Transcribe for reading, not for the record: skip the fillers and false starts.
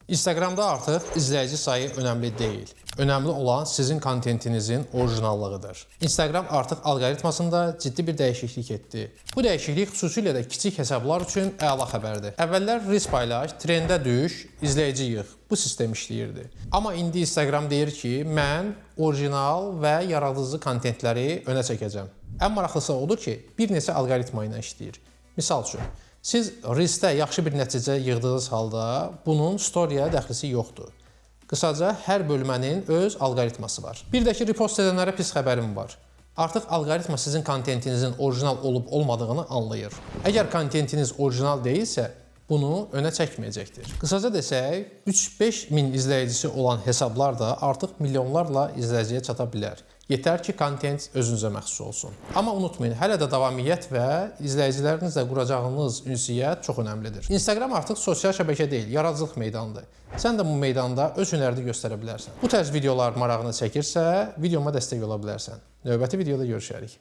Instagramda artıq izləyici sayı önəmli deyil. Önəmli olan sizin kontentinizin orijinallığıdır. Instagram artıq alqoritmasında ciddi bir dəyişiklik etdi. Bu dəyişiklik xüsusilə də kiçik hesablar üçün əla xəbərdir. Əvvəllər reels paylaş, trendə düş, izləyici yığ. Bu sistem işləyirdi. Amma indi Instagram deyir ki, mən orijinal və yaradıcı kontentləri önə çəkəcəm. Ən maraqlısı odur ki, bir neçə alqoritma ilə işləyir. Misal üçün, siz reelsdə yaxşı bir nəticə yığdığınız halda bunun storyaya dəxlisi yoxdur. Qısaca, hər bölmənin öz alqoritması var. Bir də ki, repost edənlərə pis xəbərim var. Artıq alqoritma sizin kontentinizin orijinal olub-olmadığını anlayır. Əgər kontentiniz orijinal deyilsə, bunu önə çəkməyəcəkdir. Qısaca desək, 3-5 min izləyicisi olan hesablar da artıq milyonlarla izləyiciyə çata bilər. Yetər ki, kontent özünüzə məxsus olsun. Amma unutmayın, hələ də davamiyyət və izləyicilərinizlə quracağınız ünsiyyət çox önəmlidir. Instagram artıq sosial şəbəkə deyil, yaradıcılıq meydanıdır. Sən də bu meydanda öz hünərini göstərə bilərsən. Bu tərz videolar marağını çəkirsə, videoma dəstək ola bilərsən. Növbəti videoda görüşərik.